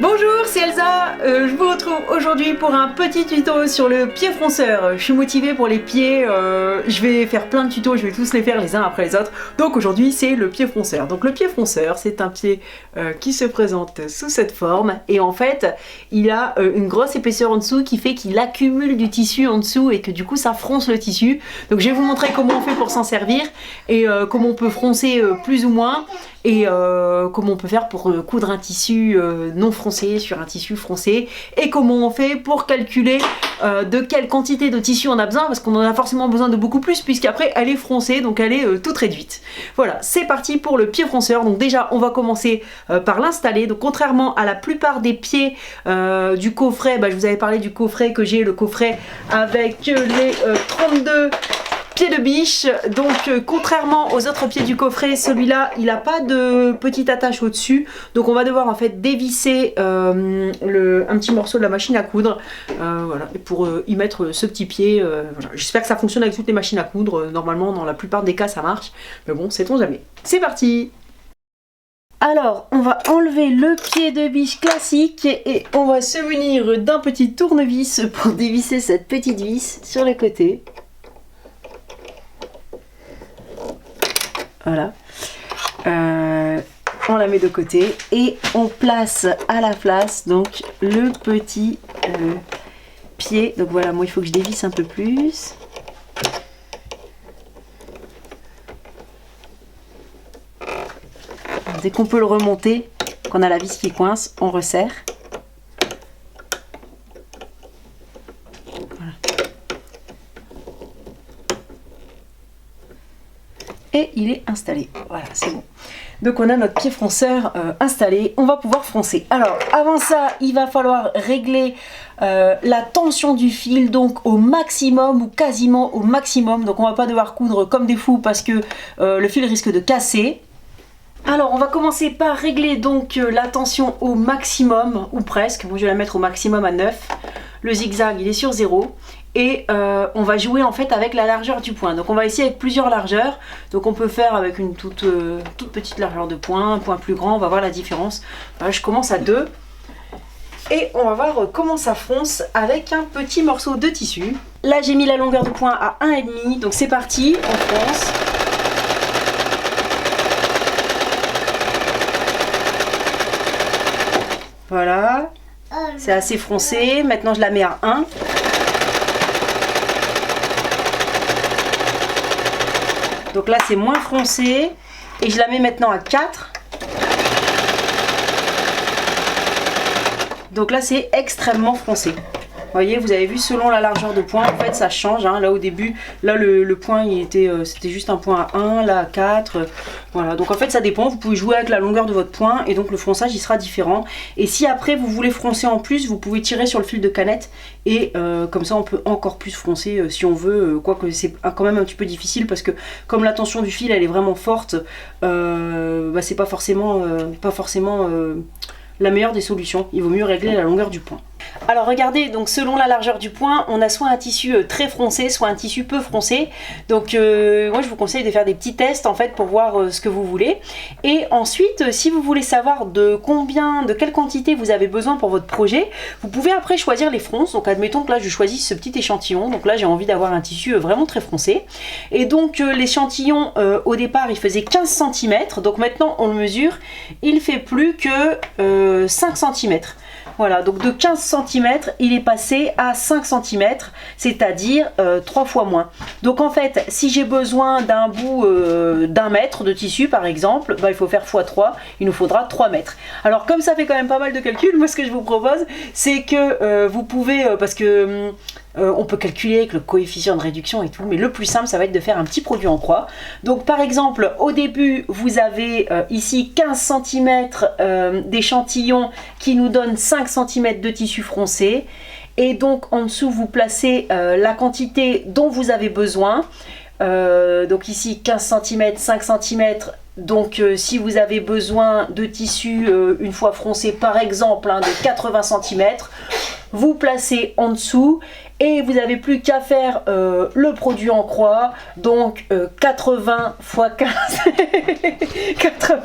Bonjour, c'est Elsa, je vous retrouve aujourd'hui pour un petit tuto sur le pied fronceur. Je suis motivée pour les pieds, je vais faire plein de tutos, je vais tous les faire les uns après les autres. Donc aujourd'hui c'est le pied fronceur. Donc le pied fronceur c'est un pied qui se présente sous cette forme et en fait il a une grosse épaisseur en dessous qui fait qu'il accumule du tissu en dessous et que du coup ça fronce le tissu. Donc je vais vous montrer comment on fait pour s'en servir et comment on peut froncer plus ou moins. Et comment on peut faire pour coudre un tissu non froncé sur un tissu froncé et comment on fait pour calculer de quelle quantité de tissu on a besoin parce qu'on en a forcément besoin de beaucoup plus puisqu'après elle est froncée donc elle est toute réduite. Voilà, c'est parti pour le pied fronceur. Donc déjà on va commencer par l'installer. Donc contrairement à la plupart des pieds du coffret, je vous avais parlé du coffret que j'ai, le coffret avec les 32 pied de biche, donc contrairement aux autres pieds du coffret, celui-là il n'a pas de petite attache au dessus, donc on va devoir en fait dévisser un petit morceau de la machine à coudre, voilà, et pour y mettre ce petit pied, voilà. J'espère que ça fonctionne avec toutes les machines à coudre, normalement dans la plupart des cas ça marche, mais bon, sait-on jamais. C'est parti! Alors, on va enlever le pied de biche classique et on va se munir d'un petit tournevis pour dévisser cette petite vis sur les côtés. Voilà, on la met de côté et on place à la place donc le petit pied. Donc voilà, moi il faut que je dévisse un peu plus. Dès qu'on peut le remonter, qu'on a la vis qui coince, on resserre. Et il est installé, voilà, c'est bon. Donc on a notre pied fronceur installé, on va pouvoir froncer. Alors avant ça, il va falloir régler la tension du fil, donc au maximum ou quasiment au maximum. Donc on va pas devoir coudre comme des fous parce que le fil risque de casser. Alors on va commencer par régler donc la tension au maximum, ou presque. Moi je vais la mettre au maximum à 9. Le zigzag il est sur 0. Et on va jouer en fait avec la largeur du point. Donc on va essayer avec plusieurs largeurs. Donc on peut faire avec une toute petite largeur de point, un point plus grand, on va voir la différence. Là, je commence à 2. Et on va voir comment ça fronce avec un petit morceau de tissu. Là j'ai mis la longueur de point à 1,5. Donc c'est parti, on fronce. Voilà, c'est assez froncé. Maintenant je la mets à 1. Donc là c'est moins foncé et je la mets maintenant à 4. Donc là c'est extrêmement foncé. Vous voyez, vous avez vu selon la largeur de point, en fait ça change. Hein. Là au début, là le point c'était juste un point à 1, là à 4. Voilà, donc en fait ça dépend, vous pouvez jouer avec la longueur de votre point et donc le fronçage il sera différent. Et si après vous voulez froncer en plus, vous pouvez tirer sur le fil de canette et comme ça on peut encore plus froncer si on veut, quoique c'est quand même un petit peu difficile parce que comme la tension du fil elle est vraiment forte, c'est pas forcément la meilleure des solutions. Il vaut mieux régler la longueur du point. Alors regardez, donc selon la largeur du point, on a soit un tissu très froncé, soit un tissu peu froncé. Donc moi je vous conseille de faire des petits tests en fait pour voir ce que vous voulez. Et ensuite, si vous voulez savoir de quelle quantité vous avez besoin pour votre projet, vous pouvez après choisir les fronces. Donc admettons que là je choisis ce petit échantillon. Donc là j'ai envie d'avoir un tissu vraiment très froncé. Et donc l'échantillon au départ il faisait 15 cm. Donc maintenant on le mesure, il fait plus que 5 cm. Voilà, donc de 15 cm, il est passé à 5 cm, c'est-à-dire 3 fois moins. Donc en fait, si j'ai besoin d'un bout d'1 mètre de tissu par exemple, il faut faire x3, il nous faudra 3 mètres. Alors comme ça fait quand même pas mal de calculs, moi ce que je vous propose, c'est que vous pouvez, parce que on peut calculer avec le coefficient de réduction et tout, mais le plus simple ça va être de faire un petit produit en croix. Donc par exemple au début vous avez ici 15 cm d'échantillon qui nous donne 5 cm de tissu froncé et donc en dessous vous placez la quantité dont vous avez besoin. Donc ici 15 cm, 5 cm. Donc si vous avez besoin de tissu une fois froncé par exemple de 80 cm, vous placez en dessous et vous n'avez plus qu'à faire le produit en croix, donc 80 x 15 80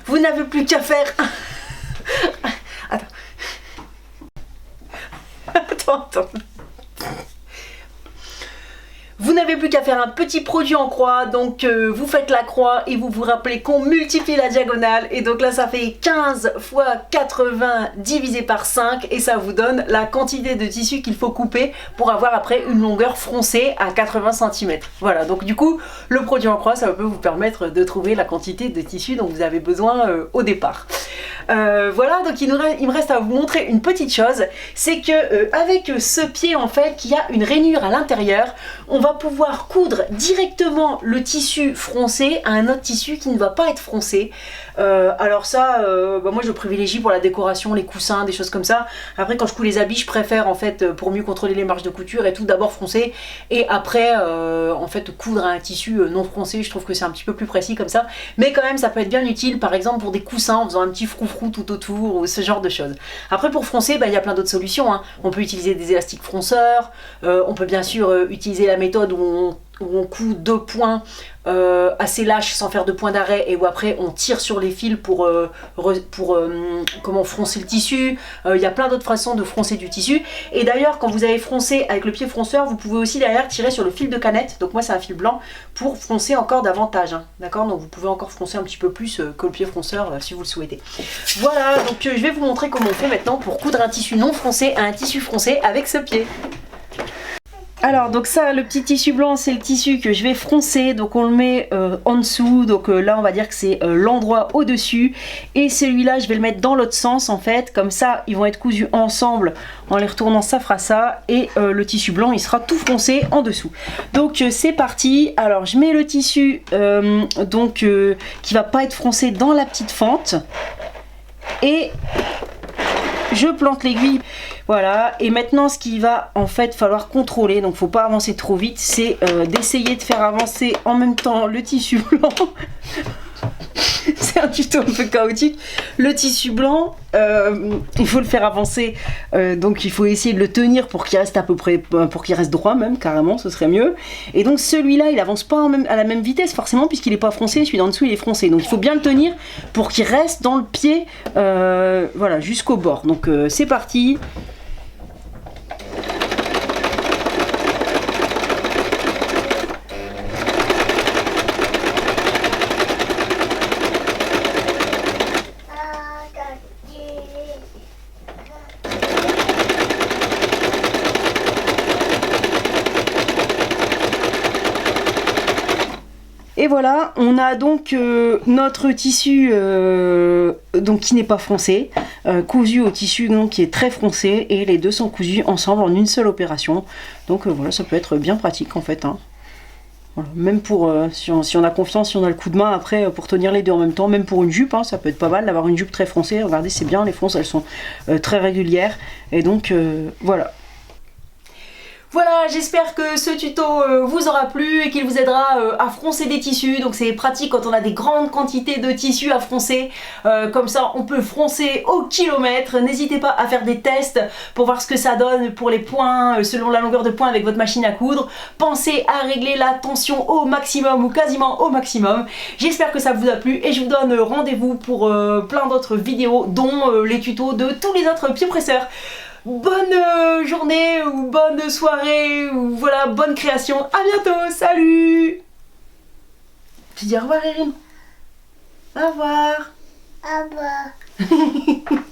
Vous n'avez plus qu'à faire... Attends. Attends. Vous n'avez plus qu'à faire un petit produit en croix, donc vous faites la croix et vous vous rappelez qu'on multiplie la diagonale, et donc là ça fait 15 fois 80 divisé par 5 et ça vous donne la quantité de tissu qu'il faut couper pour avoir après une longueur froncée à 80 cm. Voilà, donc du coup le produit en croix ça peut vous permettre de trouver la quantité de tissu dont vous avez besoin au départ. Voilà, donc il me reste à vous montrer une petite chose, c'est que avec ce pied en fait qui a une rainure à l'intérieur, on va pouvoir coudre directement le tissu froncé à un autre tissu qui ne va pas être froncé. Alors ça, moi je privilégie pour la décoration, les coussins, des choses comme ça. Après quand je couds les habits, je préfère en fait pour mieux contrôler les marges de couture et tout, d'abord froncer et après en fait coudre un tissu non froncé. Je trouve que c'est un petit peu plus précis comme ça, mais quand même ça peut être bien utile par exemple pour des coussins en faisant un petit froufrou tout autour ou ce genre de choses. Après pour froncer, il y a plein d'autres solutions, hein. On peut utiliser des élastiques fronceurs, on peut bien sûr utiliser la méthode où on coud 2 points assez lâches sans faire de point d'arrêt et où après on tire sur les fils pour comment froncer le tissu. Il y a plein d'autres façons de froncer du tissu, et d'ailleurs quand vous avez froncé avec le pied fronceur, vous pouvez aussi derrière tirer sur le fil de canette, donc moi c'est un fil blanc, pour froncer encore davantage, hein. D'accord, donc vous pouvez encore froncer un petit peu plus que le pied fronceur si vous le souhaitez. Voilà, donc je vais vous montrer comment on fait maintenant pour coudre un tissu non froncé à un tissu froncé avec ce pied. Alors donc ça, le petit tissu blanc, c'est le tissu que je vais froncer, donc on le met en dessous, donc là on va dire que c'est l'endroit au dessus, et celui-là je vais le mettre dans l'autre sens en fait, comme ça ils vont être cousus ensemble, en les retournant ça fera ça, et le tissu blanc il sera tout froncé en dessous. Donc c'est parti. Alors je mets le tissu qui va pas être froncé dans la petite fente, et je plante l'aiguille. Voilà, et maintenant ce qu'il va en fait falloir contrôler, donc faut pas avancer trop vite, c'est d'essayer de faire avancer en même temps le tissu blanc. C'est un tuto un peu chaotique. Le tissu blanc, il faut le faire avancer, donc il faut essayer de le tenir pour qu'il reste à peu près, pour qu'il reste droit même, carrément, ce serait mieux. Et donc celui-là, il avance pas à la même vitesse forcément, puisqu'il n'est pas froncé, celui d'en dessous il est froncé. Donc il faut bien le tenir pour qu'il reste dans le pied, voilà, jusqu'au bord. Donc c'est parti. Et voilà, on a donc notre tissu donc qui n'est pas froncé, cousu au tissu donc, qui est très froncé, et les deux sont cousus ensemble en une seule opération. Donc voilà, ça peut être bien pratique en fait, hein. Voilà. Même pour si on a confiance, si on a le coup de main après pour tenir les deux en même temps, même pour une jupe, hein, ça peut être pas mal d'avoir une jupe très froncée. Regardez, c'est bien, les fronces elles sont très régulières, et donc voilà. Voilà, j'espère que ce tuto vous aura plu et qu'il vous aidera à froncer des tissus. Donc c'est pratique quand on a des grandes quantités de tissus à froncer. Comme ça, on peut froncer au kilomètre. N'hésitez pas à faire des tests pour voir ce que ça donne pour les points, selon la longueur de poing avec votre machine à coudre. Pensez à régler la tension au maximum ou quasiment au maximum. J'espère que ça vous a plu et je vous donne rendez-vous pour plein d'autres vidéos, dont les tutos de tous les autres pieds presseurs. Bonne journée ou bonne soirée ou voilà, bonne création. À bientôt, salut. Tu dis au revoir, Erin. Au revoir. Au revoir.